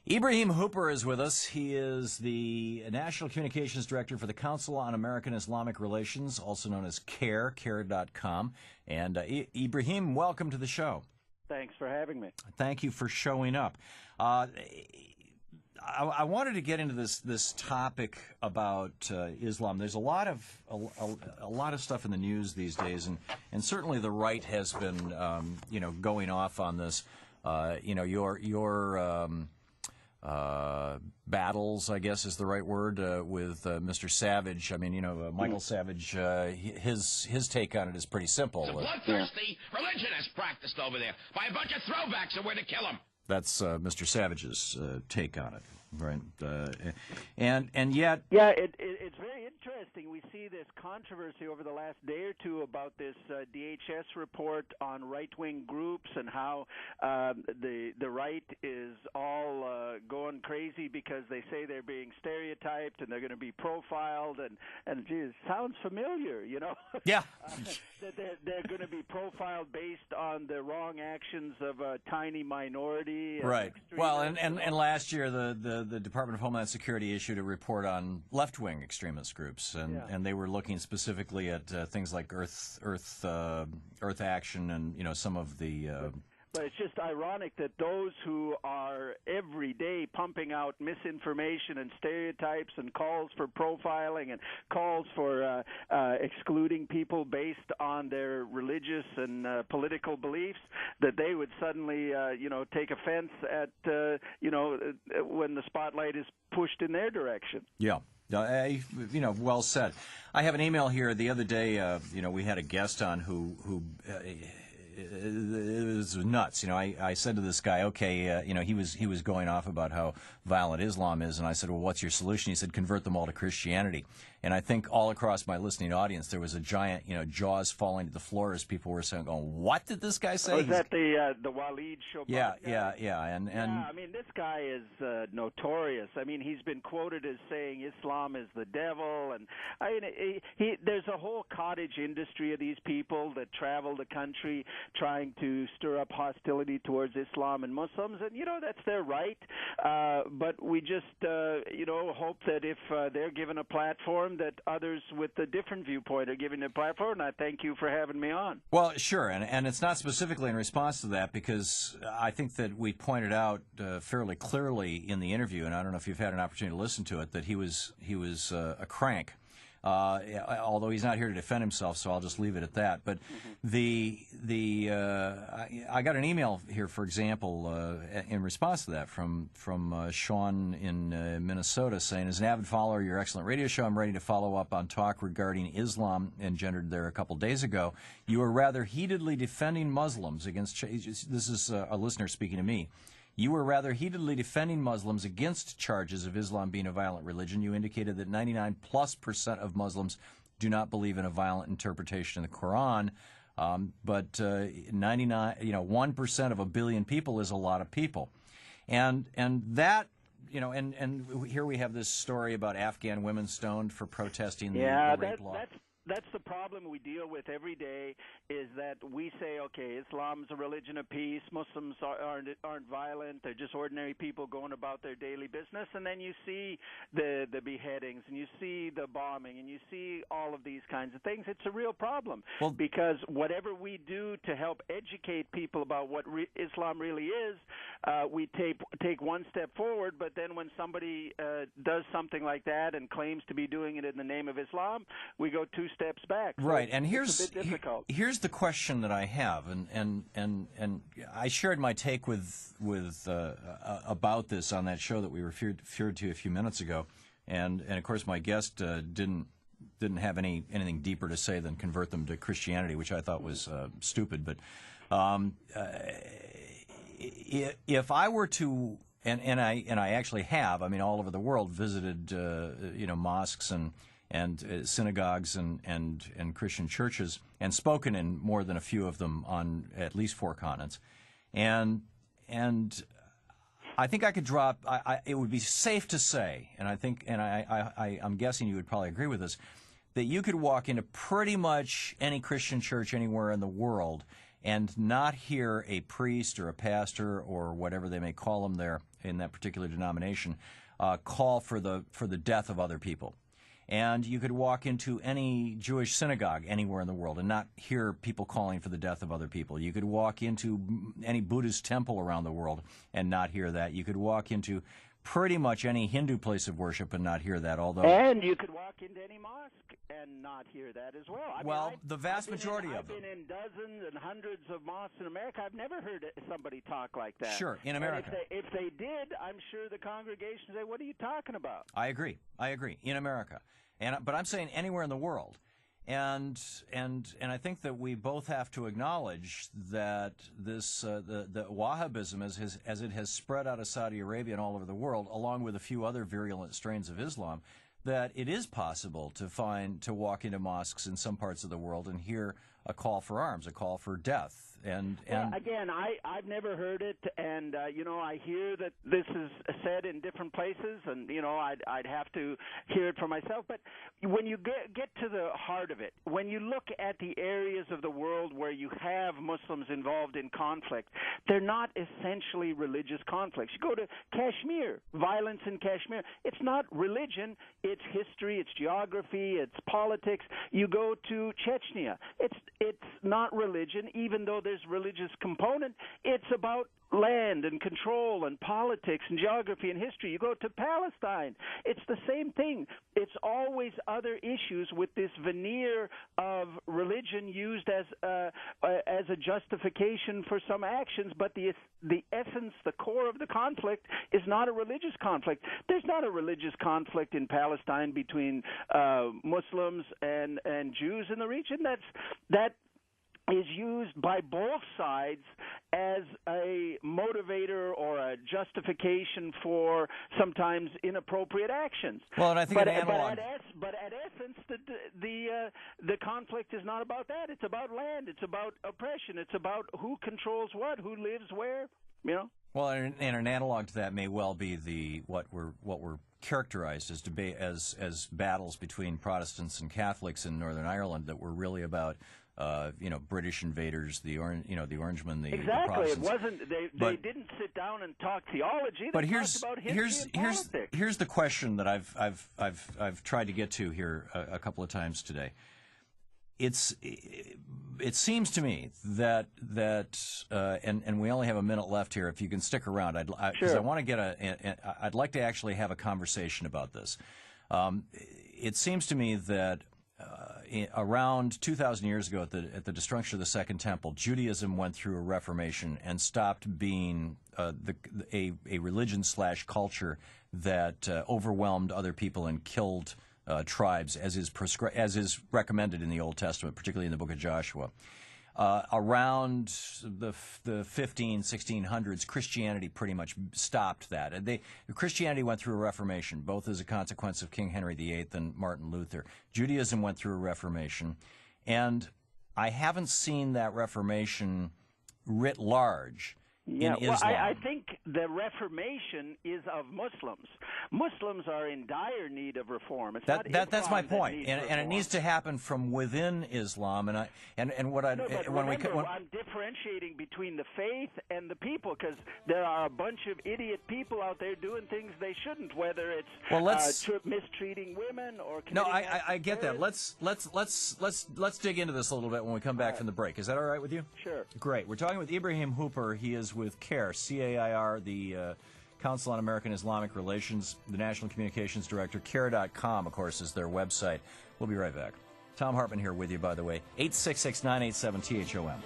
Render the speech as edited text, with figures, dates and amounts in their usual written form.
Ibrahim Hooper is with us. He is the National Communications Director for the Council on American Islamic Relations, also known as CARE, care.com. And Ibrahim, welcome to the show. Thanks for having me. Thank you for showing up. I wanted to get into this topic about Islam. There's a lot of stuff in the news these days, and certainly the right has been going off on this. Your battles, I guess is the right word, with Mr. Savage. I mean, Michael Savage, his take on it is pretty simple. It's a bloodthirsty religion is practiced over there by a bunch of throwbacks, and we're to kill him. That's Mr. Savage's take on it, right? And yet, yeah, it's very interesting. We see this controversy over the last day or two about this DHS report on right-wing groups and how the right is all going crazy because they say they're being stereotyped and they're going to be profiled, and geez, sounds familiar, Yeah. That they're going to be profiled based on the wrong actions of a tiny minority. Right. Well, and last year the Department of Homeland Security issued a report on left-wing extremist groups, and they were looking specifically at things like Earth Action and some of the. But it's just ironic that those who are every day pumping out misinformation and stereotypes and calls for profiling and calls for excluding people based on their religious and political beliefs, that they would suddenly, take offense at, when the spotlight is pushed in their direction. Yeah. Well said. I have an email here. The other day, we had a guest on who it was nuts. I said to this guy, okay, he was going off about how violent Islam is, and I said, well, what's your solution? He said, convert them all to Christianity. And I think all across my listening audience, there was a giant, jaws falling to the floor as people were saying, going, what did this guy say? Oh, is that the Waleed Shobat Yeah, guy? yeah. And I mean, this guy is notorious. I mean, he's been quoted as saying Islam is the devil, and there's a whole cottage industry of these people that travel the country trying to stir up hostility towards Islam and Muslims, and that's their right. But we just hope that if they're given a platform, that others with a different viewpoint are given a platform. And I thank you for having me on. Well, sure, and it's not specifically in response to that, because I think that we pointed out fairly clearly in the interview, and I don't know if you've had an opportunity to listen to it, that he was a crank. Although he's not here to defend himself, so I'll just leave it at that. But I got an email here, for example, in response to that from Sean in Minnesota, saying, as an avid follower of your excellent radio show, I'm ready to follow up on talk regarding Islam engendered there a couple days ago. You were rather heatedly defending Muslims against. This is a listener speaking to me. You were rather heatedly defending Muslims against charges of Islam being a violent religion. You indicated that 99+% of Muslims do not believe in a violent interpretation of the Quran, but 1% of a billion people is a lot of people, and that. And here we have this story about Afghan women stoned for protesting the rape law. That's the problem we deal with every day, is that we say, okay, Islam's a religion of peace, Muslims aren't violent, they're just ordinary people going about their daily business, and then you see the beheadings, and you see the bombing, and you see all of these kinds of things. It's a real problem, because whatever we do to help educate people about what Islam really is, we take one step forward, but then when somebody does something like that and claims to be doing it in the name of Islam, we go two steps back. So right, and here's the question that I have, and I shared my take with about this on that show that we referred to a few minutes ago, and of course my guest didn't have anything deeper to say than convert them to Christianity, which I thought was stupid. But if I were to, and I actually have, I mean, all over the world, visited mosques and synagogues and Christian churches, and spoken in more than a few of them on at least 4 continents, and I think I could drop. It would be safe to say, and I'm guessing you would probably agree with this, that you could walk into pretty much any Christian church anywhere in the world and not hear a priest or a pastor or whatever they may call them there, in that particular denomination call for the death of other people. And you could walk into any Jewish synagogue anywhere in the world and not hear people calling for the death of other people. You could walk into any Buddhist temple around the world and not hear that. You could walk into pretty much any Hindu place of worship and not hear that, although... And you could walk into any mosque and not hear that as well. The vast majority of them. I've been in dozens and hundreds of mosques in America. I've never heard somebody talk like that. Sure, in America. And if they did, I'm sure the congregation would say, what are you talking about? I agree, in America. But I'm saying anywhere in the world. And I think that we both have to acknowledge that this the Wahhabism, as it has spread out of Saudi Arabia and all over the world, along with a few other virulent strains of Islam, that it is possible to walk into mosques in some parts of the world and hear a call for arms, a call for death. Well, again, I've never heard it, and I hear that this is said in different places, and I'd have to hear it for myself. But when you get to the heart of it, when you look at the areas of the world where you have Muslims involved in conflict, they're not essentially religious conflicts. You go to Kashmir, violence in Kashmir. It's not religion. It's history. It's geography. It's politics. You go to Chechnya. It's not religion, even though there's religious component. It's about land and control and politics and geography and history. You go to Palestine, it's the same thing. It's always other issues with this veneer of religion used as a justification for some actions, but the essence, the core of the conflict is not a religious conflict. There's not a religious conflict in Palestine between Muslims and Jews in the region. That is used by both sides as a motivator or a justification for sometimes inappropriate actions. Well, and I think but at essence, the conflict is not about that. It's about land. It's about oppression. It's about who controls what, who lives where. Well, and an analog to that may well be what were characterized as debate as battles between Protestants and Catholics in Northern Ireland that were really about British invaders, the Orangemen, the Protestants. It wasn't. They didn't sit down and talk theology. They talked about history and politics. Here's the question that I've tried to get to here a couple of times today. It seems to me that and we only have a minute left here. If you can stick around, because I want to I'd like to actually have a conversation about this. It seems to me that around 2,000 years ago, at the destruction of the Second Temple, Judaism went through a reformation and stopped being a religion/culture that overwhelmed other people and killed tribes, as is recommended in the Old Testament, particularly in the book of Joshua. Around the 1600s, Christianity pretty much stopped that. Christianity went through a reformation, both as a consequence of King Henry VIII and Martin Luther. Judaism went through a reformation, and I haven't seen that reformation writ large in Islam. Well, I think the reformation is of Muslims. Muslims are in dire need of reform. That's my point, and it needs to happen from within Islam. I'm differentiating between the faith and the people, because there are a bunch of idiot people out there doing things they shouldn't, whether it's mistreating women or I get that. Let's dig into this a little bit when we come back from the break. Is that all right with you? Sure. Great. We're talking with Ibrahim Hooper. He is with CAIR, C-A-I-R, the Council on American Islamic Relations, the National Communications Director. CAIR.com, of course, is their website. We'll be right back. Thom Hartmann here with you, by the way. 866-987-THOM.